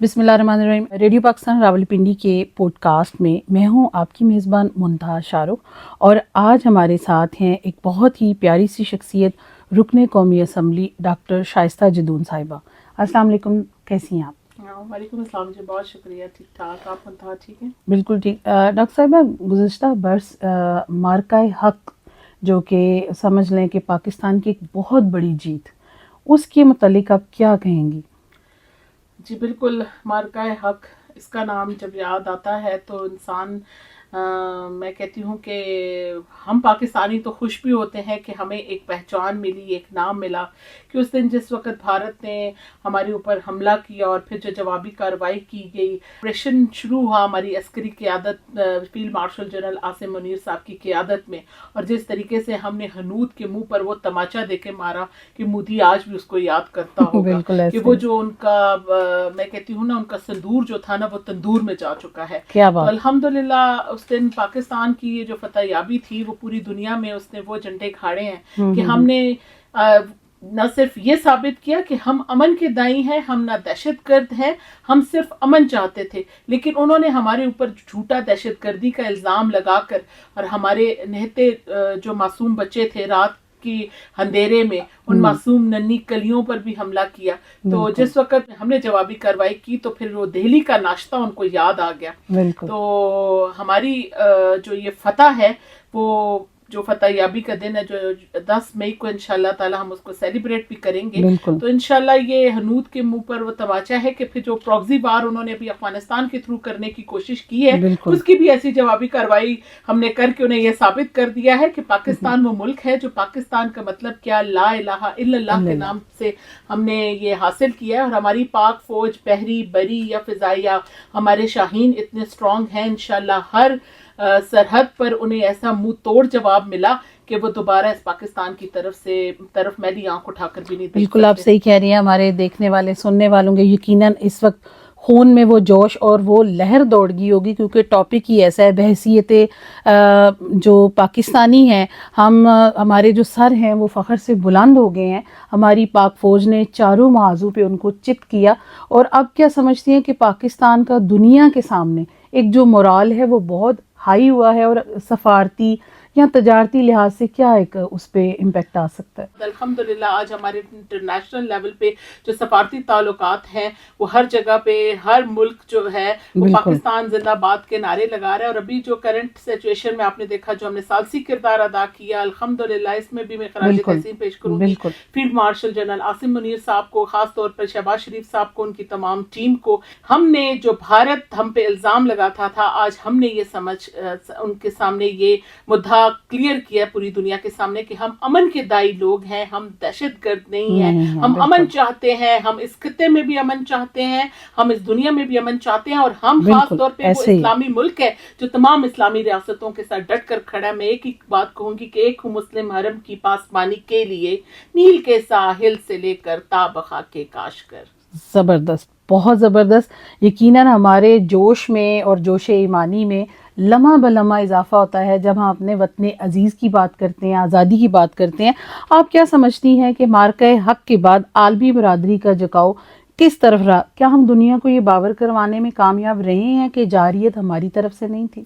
بسم اللہ الرحمن الرحیم. ریڈیو پاکستان راولپنڈی کے پوڈ کاسٹ میں میں ہوں آپ کی میزبان منتہا شارق، اور آج ہمارے ساتھ ہیں ایک بہت ہی پیاری سی شخصیت، رکن قومی اسمبلی ڈاکٹر شائستہ جدون صاحبہ. السلام علیکم، کیسی ہیں آپ؟ وعلیکم السلام جی، بہت شکریہ. ٹھیک ٹھاک، آپ منتہا ٹھیک ہیں؟ بالکل ٹھیک. ڈاکٹر صاحبہ، گزشتہ برس مارکہ حق جو کہ سمجھ لیں کہ پاکستان کی ایک بہت بڑی جیت، اس کے متعلق آپ کیا کہیں گی؟ جی بالکل، مارکہ حق، اس کا نام جب یاد آتا ہے تو انسان میں کہتی ہوں کہ ہم پاکستانی تو خوش بھی ہوتے ہیں کہ ہمیں ایک پہچان ملی، ایک نام ملا، کہ اس دن جس وقت بھارت نے ہمارے اوپر حملہ کیا اور پھر جو جوابی کارروائی کی گئی، آپریشن شروع ہوا ہماری عسکری قیادت field marshal general Asim Munir صاحب کی قیادت میں، اور جس طریقے سے ہم نے حنوط کے منہ پر وہ تماچا دے کے مارا کہ مودی آج بھی اس کو یاد کرتا ہوگا کہ وہ جو ان کا میں کہتی ہوں نا، ان کا سندور جو تھا نا وہ تندور میں جا چکا ہے. تو الحمدللہ اس دن پاکستان کی یہ جو فتح یابی تھی وہ پوری دنیا میں اس نے وہ جھنڈے کھاڑے ہیں کہ ہم نے نہ صرف یہ ثابت کیا کہ ہم امن کے دائیں ہیں، ہم نہ دہشت گرد ہیں، ہم صرف امن چاہتے تھے، لیکن انہوں نے ہمارے اوپر جھوٹا دہشت گردی کا الزام لگا کر اور ہمارے نہتے جو معصوم بچے تھے رات کی اندھیرے میں، ان معصوم ننھی کلیوں پر بھی حملہ کیا. تو جس وقت ہم نے جوابی کارروائی کی تو پھر وہ دہلی کا ناشتہ ان کو یاد آ گیا. تو ہماری جو یہ فتح ہے، وہ جو فتح یابی کا دن ہے، جو 10 مئی کو انشاءاللہ تعالی ہم اس کو سیلیبریٹ بھی کریں گے. تو انشاءاللہ یہ حنوط کے منہ پر وہ تماچا ہے کہ پھر جو پراکسی وار انہوں نے ابھی افغانستان کے تھرو کرنے کی کوشش کی ہے، اس کی بھی ایسی جوابی کارروائی ہم نے کر کے انہیں یہ ثابت کر دیا ہے کہ پاکستان وہ ملک ہے جو پاکستان کا مطلب کیا، لا الہ الا اللہ کے نام سے ہم نے یہ حاصل کیا ہے. اور ہماری پاک فوج، بحری، بری یا فضائیہ، ہمارے شاہین اتنے اسٹرانگ ہیں، انشاءاللہ ہر سرحد پر انہیں ایسا منہ توڑ جواب ملا کہ وہ دوبارہ اس پاکستان کی طرف میلی آنکھ اٹھا کر بھی نہیں دیکھ سکتے. بالکل آپ صحیح کہہ رہی ہیں. ہمارے دیکھنے والے سننے والوں کے یقیناً اس وقت خون میں وہ جوش اور وہ لہر دوڑ گئی ہوگی، کیونکہ ٹاپک ہی ایسا ہے. بحیثیت جو پاکستانی ہیں ہم، ہمارے جو سر ہیں وہ فخر سے بلند ہو گئے ہیں. ہماری پاک فوج نے چاروں محاذوں پہ ان کو چت کیا، اور اب کیا سمجھتی ہیں کہ پاکستان کا دنیا کے سامنے ایک جو مورال ہے وہ بہت ہائی ہوا ہے، اور سفارتی یا تجارتی لحاظ سے کیا ایک اس پہ امپیکٹ آ سکتا ہے؟ الحمدللہ آج ہمارے انٹرنیشنل لیول پہ جو سفارتی تعلقات ہیں وہ ہر جگہ پہ، ہر ملک جو ہے وہ پاکستان زندہ باد کے نعرے لگا رہا ہے. اور ابھی جو کرنٹ سچویشن میں آپ نے دیکھا جو ہم نے ثالثی کردار ادا کیا، الحمدللہ اس میں بھی میں خراج تحسین پیش کروں گی field marshal general Asim Munir صاحب کو، خاص طور پر شہباز شریف صاحب کو، ان کی تمام ٹیم کو. ہم نے جو بھارت ہم پہ الزام لگاتا تھا، آج ہم نے یہ سمجھ ان کے سامنے یہ مدعا کلیئر کیا پوری دنیا کے سامنے کہ ہم امن کے دائی لوگ ہیں، ہم دہشت گرد نہیں ہیں. ہم امن چاہتے ہیں، ہم اس خطے میں بھی امن چاہتے ہیں، ہم اس دنیا میں بھی امن چاہتے ہیں. اور ہم خاص طور پہ وہ اسلامی ملک ہے جو تمام اسلامی ریاستوں کے ساتھ ڈٹ کر کھڑا ہے. میں ایک ہی بات کہوں گی کہ ایک ہوں مسلم حرم کی پاسبانی کے لیے، نیل کے ساحل سے لے کر تا بخا کے کاشگر. زبردست، بہت زبردست. یقیناً ہمارے جوش میں اور جوش ایمانی میں لمحہ بلمحہ اضافہ ہوتا ہے جب ہم اپنے وطن عزیز کی بات کرتے ہیں، آزادی کی بات کرتے ہیں. آپ کیا سمجھتی ہیں کہ مارکہ حق کے بعد عالمی برادری کا جھکاؤ کس طرف رہا؟ کیا ہم دنیا کو یہ باور کروانے میں کامیاب رہے ہیں کہ جارحیت ہماری طرف سے نہیں تھی؟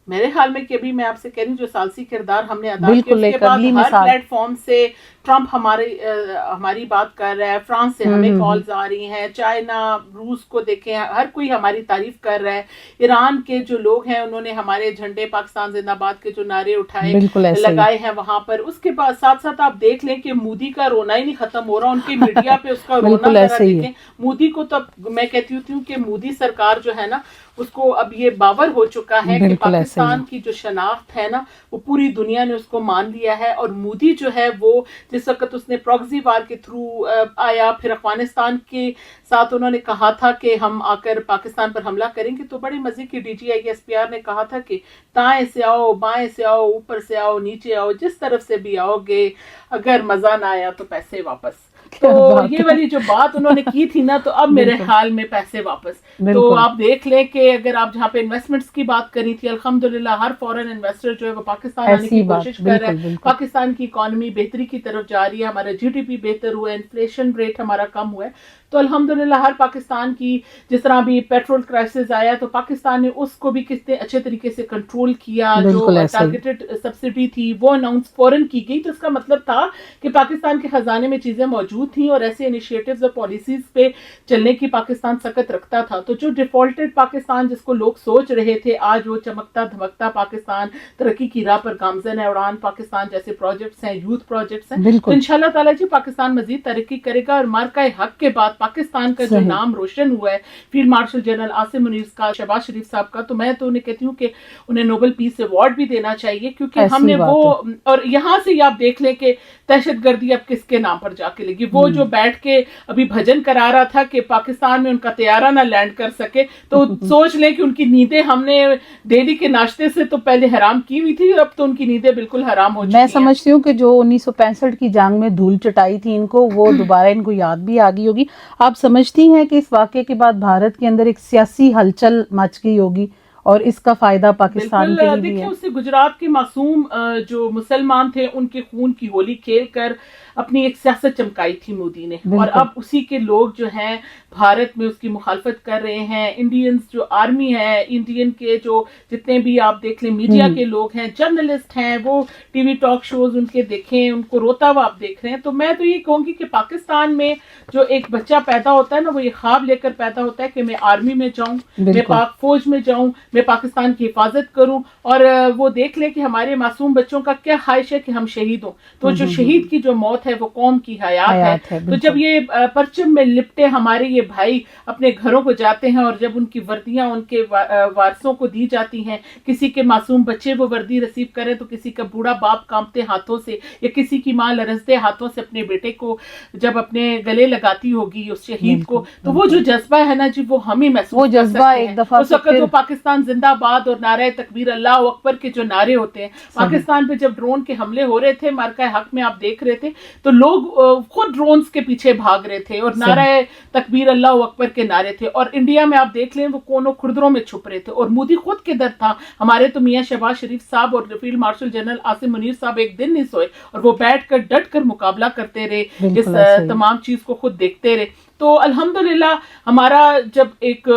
میرے خیال میں کہ ابھی میں آپ سے کہہ رہی ہوں جو ثالثی کردار ہم نے ادا کیا، اس کے بعد ہر پلیٹ فارم سے ٹرمپ ہماری بات کر رہا ہے، فرانس سے ہمیں کالز آ رہی ہیں، چائنا، روس کو دیکھیں، ہر کوئی ہماری تعریف کر رہا ہے. ایران کے جو لوگ ہیں انہوں نے ہمارے جھنڈے پاکستان زندہ باد کے جو نعرے اٹھائے لگائے ہیں وہاں پر. اس کے بعد ساتھ ساتھ آپ دیکھ لیں کہ مودی کا رونا ہی نہیں ختم ہو رہا، ان کی میڈیا پہ اس کا رونا ذرا دیکھیں. مودی کو تو میں کہتی ہوں کہ مودی سرکار جو ہے نا، اس کو اب یہ باور ہو چکا ہے کہ پاکستان کی جو شناخت ہے نا وہ پوری دنیا نے اس کو مان لیا ہے. اور مودی جو ہے وہ جس وقت اس نے پراکسی وار کے تھرو آیا، پھر افغانستان کے ساتھ انہوں نے کہا تھا کہ ہم آ کر پاکستان پر حملہ کریں گے، تو بڑے مزے کی DGI نے کہا تھا کہ دائیں سے آؤ، بائیں سے آؤ، اوپر سے آؤ، نیچے آؤ، جس طرف سے بھی آؤ گے، اگر مزہ نہ آیا تو پیسے واپس. تو یہ والی جو بات انہوں نے کی تھی نا, تو اب میرے خیال میں پیسے واپس. تو آپ دیکھ لیں کہ اگر آپ جہاں پہ انویسٹمنٹس کی بات کری تھی, الحمدللہ ہر فورن انویسٹر جو ہے وہ پاکستان آنے کی کوشش کر رہا ہے. پاکستان کی اکانومی بہتری کی طرف جا رہی ہے, ہمارا جی ڈی پی بہتر ہوا ہے, انفلیشن ریٹ ہمارا کم ہوا ہے. تو الحمدللہ ہر پاکستان کی, جس طرح بھی پیٹرول کرائسس آیا تو پاکستان نے اس کو بھی کتنے اچھے طریقے سے کنٹرول کیا. جو ٹارگیٹڈ سبسڈی تھی وہ اناؤنس فوراً کی گئی, تو اس کا مطلب تھا کہ پاکستان کے خزانے میں چیزیں موجود تھیں اور ایسے انیشیٹوز اور پالیسیز پہ چلنے کی پاکستان سخت رکھتا تھا. تو جو ڈیفالٹڈ پاکستان جس کو لوگ سوچ رہے تھے, آج وہ چمکتا دھمکتا پاکستان ترقی کی راہ پر گامزن ہے. اڑان پاکستان جیسے پروجیکٹس ہیں, یوتھ پروجیکٹس ہیں, تو انشاءاللہ تعالیٰ جی پاکستان مزید ترقی کرے گا. اور مارکہ حق کے بعد پاکستان کا جو نام روشن ہوا ہے field marshal general Asim Munir کا, شہباز شریف صاحب کا, تو میں تو انہیں کہتی ہوں کہ انہیں نوبل پیس ایوارڈ بھی دینا چاہیے, کیونکہ ہم نے وہ, اور یہاں سے آپ دیکھ لیں کہ دہشت گردی اب کس کے نام پر جا کے لگی. وہ جو بیٹھ کے ابھی بھجن کرا رہا تھا کہ پاکستان میں ان کا طیارہ نہ لینڈ کر سکے, تو سوچ لیں کہ ان کی نیندیں ہم نے ڈیلی کے ناشتے سے تو پہلے حرام کی ہوئی تھی, اور اب تو ان کی نیندیں بالکل حرام ہو چکی ہیں. میں سمجھتی ہوں کہ جو 1965 کی جنگ میں دھول چٹائی تھی ان کو, وہ دوبارہ ان کو یاد بھی آ گئی ہوگی. آپ سمجھتی ہیں کہ اس واقعے کے بعد بھارت کے اندر ایک سیاسی ہلچل مچ گئی ہوگی اور اس کا فائدہ پاکستان کے لیے بھی ہے؟ دیکھیں, اس سے گجرات کے معصوم جو مسلمان تھے ان کے خون کی ہولی کھیل کر اپنی ایک سیاست چمکائی تھی مودی نے, اور اب اسی کے لوگ جو ہیں بھارت میں اس کی مخالفت کر رہے ہیں. انڈینز جو آرمی ہے, انڈین کے جو جتنے بھی آپ دیکھ لیں میڈیا کے لوگ ہیں, جرنلسٹ ہیں, وہ ٹی وی ٹاک شوز ان کے دیکھیں, ان کو روتا ہوا آپ دیکھ رہے ہیں. تو میں تو یہ کہوں گی کہ پاکستان میں جو ایک بچہ پیدا ہوتا ہے نا, وہ یہ خواب لے کر پیدا ہوتا ہے کہ میں آرمی میں جاؤں, میں پاک فوج میں جاؤں, میں پاکستان کی حفاظت کروں. اور وہ دیکھ لیں کہ ہمارے معصوم بچوں کا کیا خواہش ہے کہ ہم شہید ہوں. تو جو شہید کی جو موت ہے وہ قوم کی حیات ہے. تو جب یہ پرچم میں لپٹے ہمارے یہ بھائی اپنے گھروں کو جاتے ہیں, اور جب ان کی وردیاں ان کے وارثوں کو دی جاتی ہیں, کسی کے معصوم بچے وہ وردی رسیو کریں تو کسی کا بوڑھا باپ کانپتے ہاتھوں سے, یا کسی کی ماں لرزتے ہاتھوں سے اپنے بیٹے کو جب اپنے گلے لگاتی ہوگی اس شہید کو, تو وہ جو جذبہ ہے نا جی, وہ ہم ہی محسوس کر سکتے ہیں. ایک دفعہ اس وقت وہ پاکستان زندہ باد اور نعرہ تکبیر اللہ اکبر کے جو نعرے ہوتے ہیں, پاکستان پہ جب ڈرون کے حملے ہو رہے تھے مارکہ حق میں آپ دیکھ رہے تھے, تو لوگ خود ڈرونز کے پیچھے بھاگ رہے تھے اور نعرہ تکبیر اللہ اکبر کے نعرے تھے. اور انڈیا میں آپ دیکھ لیں وہ کونوں کھردروں میں چھپ رہے تھے, اور مودی خود کے در تھا. ہمارے تو میاں شہباز شریف صاحب اور field marshal general Asim Munir صاحب ایک دن نہیں سوئے, اور وہ بیٹھ کر ڈٹ کر مقابلہ کرتے رہے, اس تمام چیز کو خود دیکھتے رہے. تو الحمدللہ ہمارا جب ایک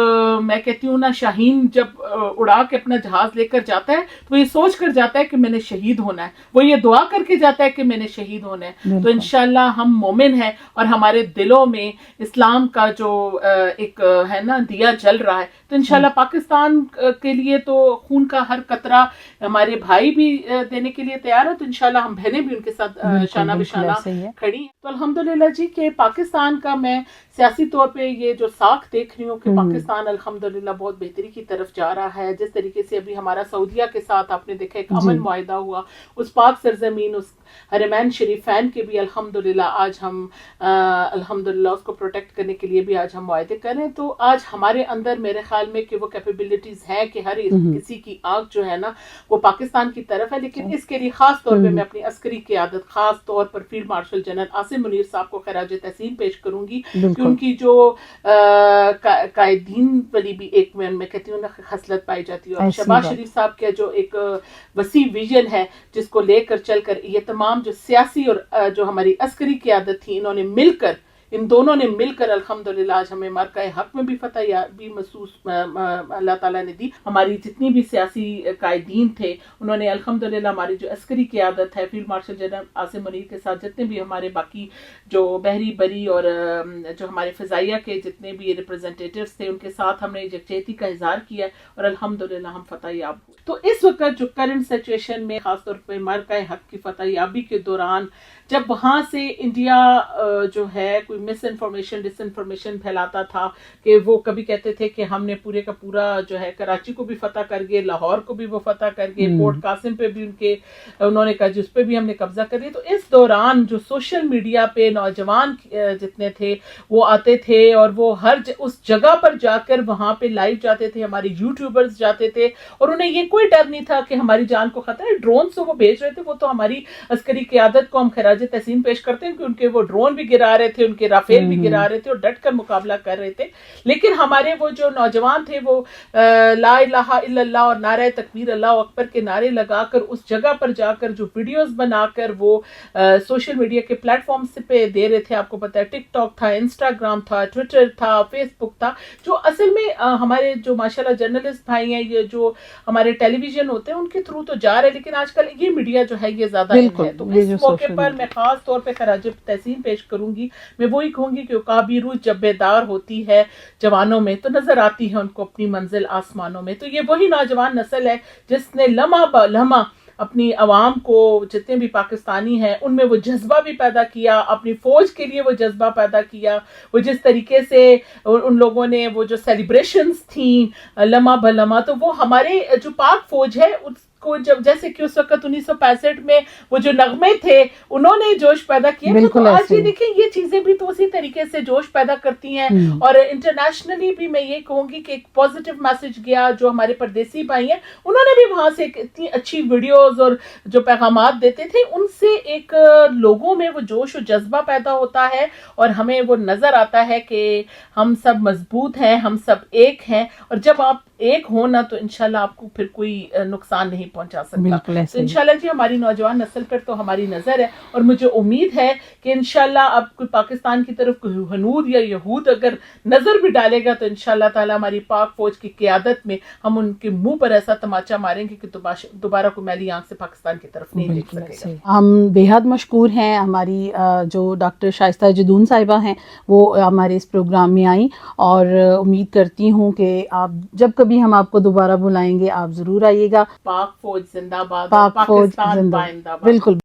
میں کہتی ہوں نا, شاہین جب اڑا کے اپنا جہاز لے کر جاتا ہے تو یہ سوچ کر جاتا ہے کہ میں نے شہید ہونا ہے, وہ یہ دعا کر کے جاتا ہے کہ میں نے شہید ہونا ہے. تو انشاءاللہ ہم مومن ہیں, اور ہمارے دلوں میں اسلام کا جو ایک ہے نا دیا جل رہا ہے. تو انشاءاللہ پاکستان کے لیے تو خون کا ہر قطرہ ہمارے بھائی بھی دینے کے لیے تیار ہے, تو انشاءاللہ ہم بہنیں بھی ان کے ساتھ شانہ بشانہ کھڑی ہیں. تو الحمدللہ جی کہ پاکستان کا میں سیاسی طور پہ یہ جو ساکھ دیکھ رہی ہوں کہ پاکستان الحمدللہ بہت بہتری کی طرف جا رہا ہے. جس طریقے سے ابھی ہمارا سعودیہ کے ساتھ آپ نے دیکھا ایک امن معاہدہ ہوا, اس پاک سرزمین, اس حرمین شریفین کے بھی الحمدللہ آج ہم الحمدللہ اس کو پروٹیکٹ کرنے کے لیے بھی آج ہم معاہدے کریں. تو آج ہمارے اندر میرے خیال میں کہ وہ کیپیبلٹیز ہیں کہ ہر کسی کی آنکھ جو ہے نا وہ پاکستان کی طرف ہے. لیکن اس کے لیے خاص طور پہ میں اپنی عسکری قیادت, خاص طور پر field marshal general Asim Munir صاحب کو خراج تحسین پیش کروں گی, کہ ان کی جو قائدین والی بھی ایک میں کہتی ہوں نا خصلت پائی جاتی ہے, اور شہباز شریف صاحب کا جو ایک وسیع ویژن ہے جس کو لے کر چل کر یہ تمام جو سیاسی اور جو ہماری عسکری قیادت تھی, انہوں نے مل کر, ان دونوں نے مل کر الحمدللہ آج ہمیں مارکہ حق میں بھی فتح بھی محسوس اللہ تعالیٰ نے دی. ہماری جتنی بھی سیاسی قائدین تھے انہوں نے الحمدللہ ہماری جو عسکری قیادت ہے field marshal general Asim Munir کے ساتھ, جتنے بھی ہمارے باقی جو بحری بری اور جو ہمارے فضائیہ کے جتنے بھی ریپرزنٹیٹیوز تھے, ان کے ساتھ ہم نے یکجہتی کا اظہار کیا, اور الحمدللہ ہم فتح یاب ہوئے. تو اس وقت جو کرنٹ سچویشن میں خاص طور پہ مارکہ حق کی فتح یابی کے دوران جب وہاں سے انڈیا جو ہے کوئی کوئی مس انفارمیشن ڈس انفارمیشن پھیلاتا تھا کہ وہ کبھی کہتے تھے کہ ہم نے پورے کا پورا جو ہے کراچی کو بھی فتح کر گئے, لاہور کو بھی وہ فتح کر گئے, پورٹ قاسم پہ بھی انہوں نے کہا جس پہ بھی ہم نے قبضہ کر لیا. تو اس دوران جو سوشل میڈیا پہ نوجوان جتنے تھے وہ آتے تھے اور وہ ہر اس جگہ پر جا کر وہاں پہ لائیو جاتے تھے, ہمارے یوٹیوبرز جاتے تھے, اور انہیں یہ کوئی ڈر نہیں تھا کہ ہماری جان کو خطرہ ہے. ڈرون سے وہ بھیج رہے تھے, وہ تو ہماری عسکری قیادت کو ہم خراج تحسین پیش کرتے ہیں کہ ان کے وہ ڈرون بھی گرا رہے تھے, ان کے رافیل بھی گرا رہے تھے اور ڈٹ کر مقابلہ کر رہے تھے. لیکن ہمارے وہ جو نوجوان تھے وہ لا الہ الا اللہ اور نعرہ تکبیر اللہ اکبر کے نعرے لگا کر اس جگہ پر جا کر جو ویڈیوز بنا کر وہ سوشل میڈیا کے پلیٹ فارمز پہ دے رہے تھے. آپ کو پتا ہے ٹک ٹاک تھا, انسٹاگرام تھا, ٹویٹر تھا, فیس بک تھا, جو اصل میں ہمارے جو ماشاءاللہ جرنلسٹ بھائی ہیں, یہ جو ہمارے ٹیلی ویژن ہوتے ہیں ان کے تھرو تو جا رہے ہیں, لیکن آج کل یہ میڈیا جو ہے یہ زیادہ اہم ہے. تو اس موقع پر میں خاص طور پہ خراج تحسین پیش کروں گی. میں وہی کہوں گی کہ کعبی روح جب بیدار ہوتی ہے جوانوں میں تو نظر آتی ہے ان کو اپنی منزل آسمانوں میں. تو یہ وہی نوجوان نسل ہے جس نے لمحہ بہ لمحہ اپنی عوام کو, جتنے بھی پاکستانی ہیں ان میں وہ جذبہ بھی پیدا کیا, اپنی فوج کے لیے وہ جذبہ پیدا کیا. وہ جس طریقے سے ان لوگوں نے وہ جو سیلیبریشنز تھیں لمحہ بہ لمحہ, تو وہ ہمارے جو پاک فوج ہے اس کو جب جیسے کہ اس وقت 1965 میں وہ جو نغمے تھے انہوں نے جوش پیدا کیا, تو آج بھی دیکھیں یہ چیزیں بھی تو اسی طریقے سے جوش پیدا کرتی ہیں. اور انٹرنیشنلی بھی میں یہ کہوں گی کہ ایک پازیٹیو میسج گیا. جو ہمارے پردیسی بھائی ہیں انہوں نے بھی وہاں سے اتنی اچھی ویڈیوز اور جو پیغامات دیتے تھے, ان سے ایک لوگوں میں وہ جوش و جذبہ پیدا ہوتا ہے اور ہمیں وہ نظر آتا ہے کہ ہم سب مضبوط ہیں, ہم سب ایک ہیں. اور جب آپ ایک ہو نا تو انشاءاللہ آپ کو پھر کوئی نقصان نہیں پہنچا سکتا. تو انشاءاللہ جی ہماری نوجوان نسل پر تو ہماری نظر ہے, اور مجھے امید ہے کہ انشاءاللہ اب کوئی پاکستان کی طرف کوئی ہنود یا یہود اگر نظر بھی ڈالے گا تو انشاءاللہ تعالی ہماری پاک فوج کی قیادت میں ہم ان کے منہ پر ایسا تماچا ماریں گے کہ دوبارہ کوئی میلی آنکھ سے پاکستان کی طرف نہیں دیکھ سکے گا. ہم بے حد مشکور ہیں, ہماری جو ڈاکٹر شائستہ جدون صاحبہ ہیں وہ ہمارے اس پروگرام میں آئیں, اور امید کرتی ہوں کہ آپ جب کبھی ہم آپ کو دوبارہ بلائیں گے آپ ضرور آئیے گا. پاک فوج زندہ باد, پاک فوج پاکستان زندہ, پائندہ باد. بالکل.